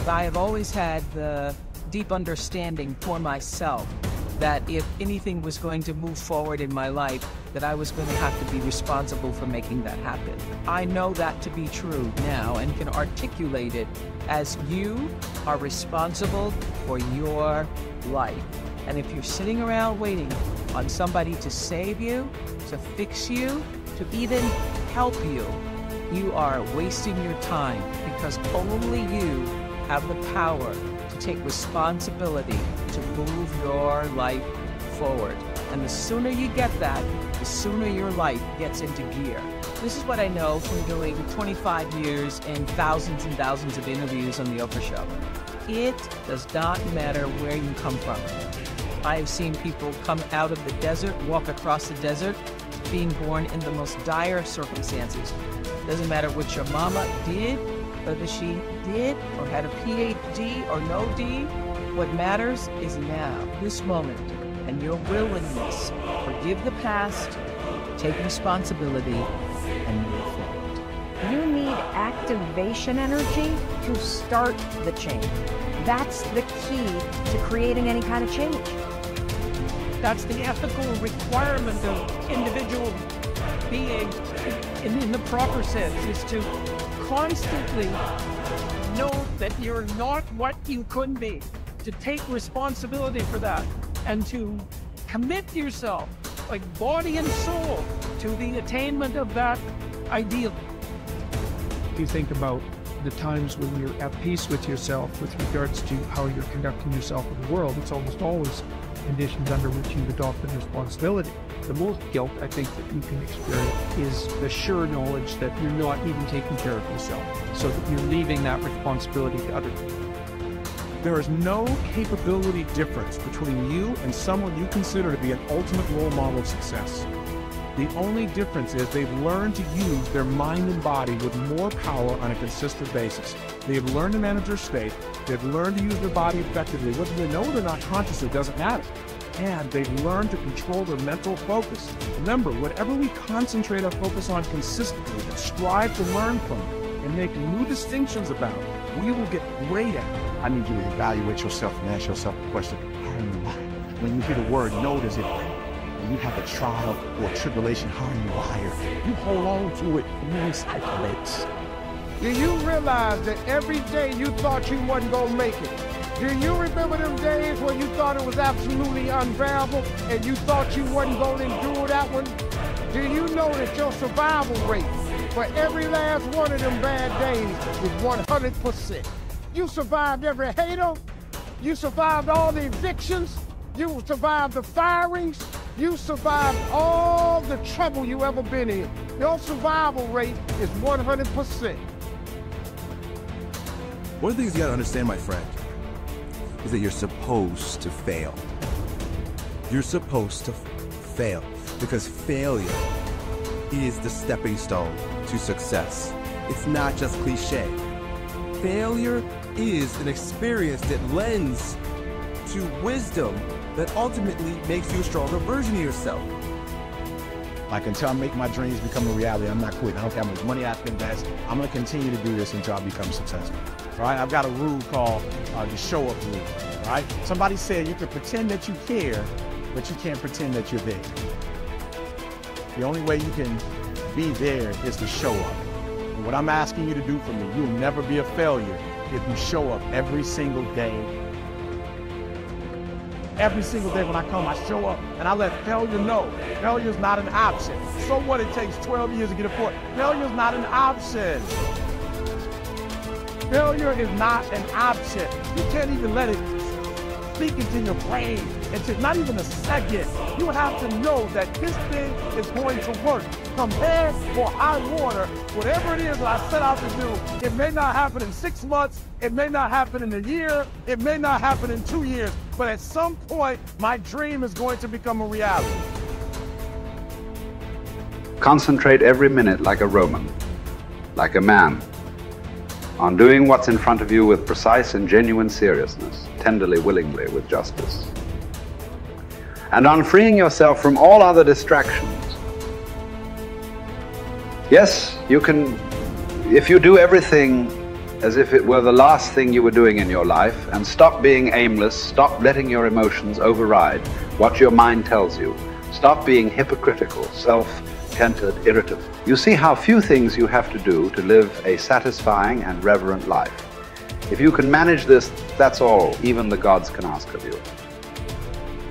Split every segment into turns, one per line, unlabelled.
I have always had the deep understanding for myself that if anything was going to move forward in my life, that I was going to have to be responsible for making that happen. I know that to be true now and can articulate it as you are responsible for your life. And if you're sitting around waiting on somebody to save you, to fix you, to even help you, you are wasting your time, because only you have the power to take responsibility to move your life forward. And the sooner you get that, the sooner your life gets into gear. This is what I know from doing 25 years and thousands of interviews on The Oprah Show. It does not matter where you come from. I have seen people come out of the desert, walk across the desert, being born in the most dire circumstances. Doesn't matter what your mama did, whether she did or had a PhD or no D. What matters is now, this moment, and your willingness to forgive the past, take responsibility, and move forward.
You need activation energy to start the change. That's the key to creating any kind of change.
That's the ethical requirement of individual being in the proper sense, is to constantly know that you're not what you could be, to take responsibility for that, and to commit yourself, like body and soul, to the attainment of that ideal.
If you think about the times when you're at peace with yourself with regards to how you're conducting yourself in the world, it's almost always conditions under which you've adopted responsibility. The most guilt I think that you can experience is the sure knowledge that you're not even taking care of yourself, so that you're leaving that responsibility to other people.
There is no capability difference between you and someone you consider to be an ultimate role model of success. The only difference is they've learned to use their mind and body with more power on a consistent basis. They've learned to manage their state. They've learned to use their body effectively. Whether they know it or not consciously doesn't matter. And they've learned to control their mental focus. Remember, whatever we concentrate our focus on consistently and strive to learn from it and make new distinctions about, we will get great at it.
I need you to evaluate yourself and ask yourself the question, how are you wired? When you hear the word no, does it hurt? When you have a trial or a tribulation, how are you wired? You hold on to it and you recycle it.
Do you realize that every day you thought you wasn't gonna make it? Do you remember them days when you thought it was absolutely unbearable and you thought you wasn't gonna endure that one? Do you know that your survival rate for every last one of them bad days is 100%? You survived every hater, you survived all the evictions, you survived the firings, you survived all the trouble you ever been in. Your survival rate is 100%.
One of the things you gotta understand, my friend, is that you're supposed to fail. You're supposed to fail, because failure is the stepping stone to success. It's not just cliche. Failure is an experience that lends to wisdom that ultimately makes you a stronger version of yourself.
Like, until I make my dreams become a reality, I'm not quitting. I don't care how much money I have to invest. I'm gonna continue to do this until I become successful. All right, I've got a rule called the show up rule. All right, somebody said you can pretend that you care, but you can't pretend that you're there. The only way you can be there is to show up. And what I'm asking you to do for me, you'll never be a failure if you show up every single day. Every single day when I come, I show up and I let failure know. Failure's not an option. So what, it takes 12 years to get a point. Failure's not an option. Failure is not an option. You can't even let it speak into your brain. It's not even a second. You have to know that this thing is going to work. Come hell or high water, whatever it is that I set out to do, it may not happen in 6 months, it may not happen in a year, it may not happen in 2 years, but at some point, my dream is going to become a reality.
Concentrate every minute like a Roman, like a man, on doing what's in front of you with precise and genuine seriousness, tenderly, willingly, with justice. And on freeing yourself from all other distractions. Yes, you can, if you do everything as if it were the last thing you were doing in your life, and stop being aimless, stop letting your emotions override what your mind tells you. Stop being hypocritical, self-centered, irritable. You see how few things you have to do to live a satisfying and reverent life. If you can manage this, that's all even the gods can ask of you.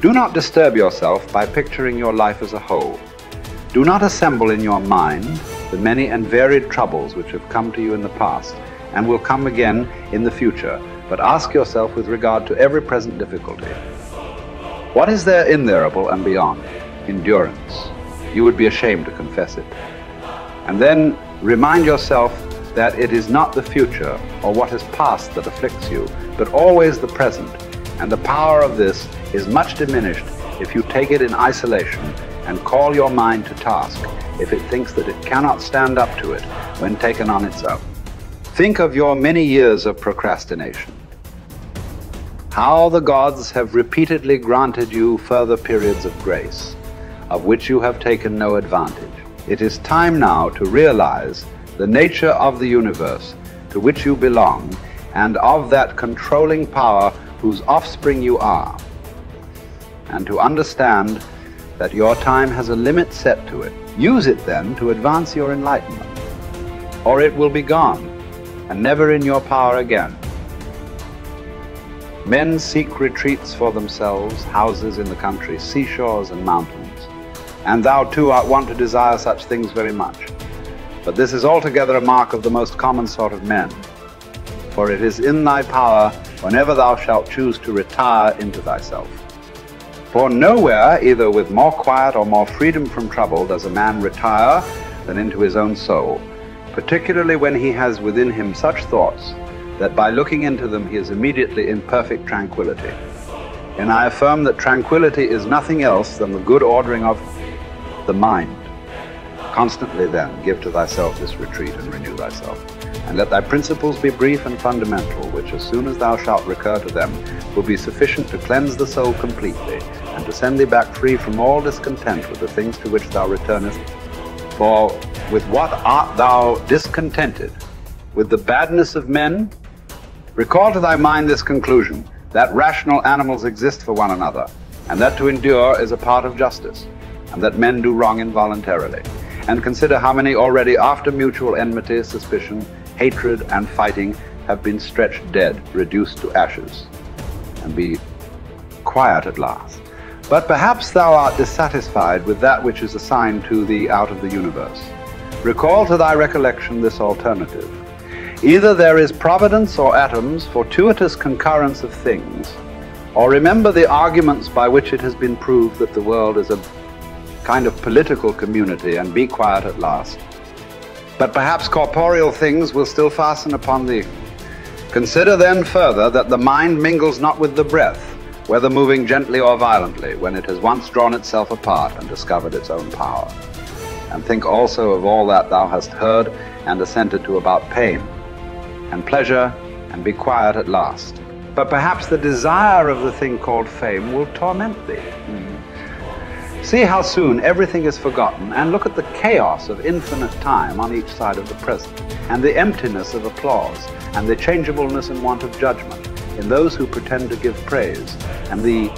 Do not disturb yourself by picturing your life as a whole. Do not assemble in your mind the many and varied troubles which have come to you in the past and will come again in the future, but ask yourself with regard to every present difficulty, what is there innerable and beyond? Endurance. You would be ashamed to confess it. And then remind yourself that it is not the future or what is past that afflicts you, but always the present, and the power of this is much diminished if you take it in isolation and call your mind to task if it thinks that it cannot stand up to it when taken on its own. Think of your many years of procrastination. How the gods have repeatedly granted you further periods of grace, of which you have taken no advantage. It is time now to realize the nature of the universe to which you belong and of that controlling power whose offspring you are, and to understand that your time has a limit set to it. Use it then to advance your enlightenment, or it will be gone and never in your power again. Men seek retreats for themselves, houses in the country, seashores and mountains, and thou too art wont to desire such things very much. But this is altogether a mark of the most common sort of men, for it is in thy power whenever thou shalt choose to retire into thyself. For nowhere, either with more quiet or more freedom from trouble, does a man retire than into his own soul, particularly when he has within him such thoughts that by looking into them he is immediately in perfect tranquility. And I affirm that tranquility is nothing else than the good ordering of the mind. Constantly then give to thyself this retreat and renew thyself, and let thy principles be brief and fundamental, which as soon as thou shalt recur to them will be sufficient to cleanse the soul completely and to send thee back free from all discontent with the things to which thou returnest. For with what art thou discontented? With the badness of men? Recall to thy mind this conclusion, that rational animals exist for one another, and that to endure is a part of justice, and that men do wrong involuntarily. And consider how many already after mutual enmity, suspicion, hatred, and fighting have been stretched dead, reduced to ashes, and be quiet at last. But perhaps thou art dissatisfied with that which is assigned to thee out of the universe. Recall to thy recollection this alternative. Either there is providence or atoms, fortuitous concurrence of things, or remember the arguments by which it has been proved that the world is a kind of political community, and be quiet at last. But perhaps corporeal things will still fasten upon thee. Consider then further that the mind mingles not with the breath, whether moving gently or violently, when it has once drawn itself apart and discovered its own power. And think also of all that thou hast heard and assented to about pain and pleasure, and be quiet at last. But perhaps the desire of the thing called fame will torment thee. See how soon everything is forgotten, and look at the chaos of infinite time on each side of the present, and the emptiness of applause, and the changeableness and want of judgment in those who pretend to give praise, and the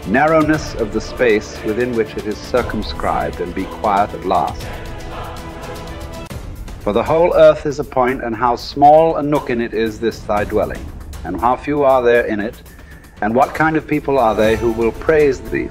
narrowness of the space within which it is circumscribed, and be quiet at last. For the whole earth is a point, and how small a nook in it is this thy dwelling, and how few are there in it, and what kind of people are they who will praise thee?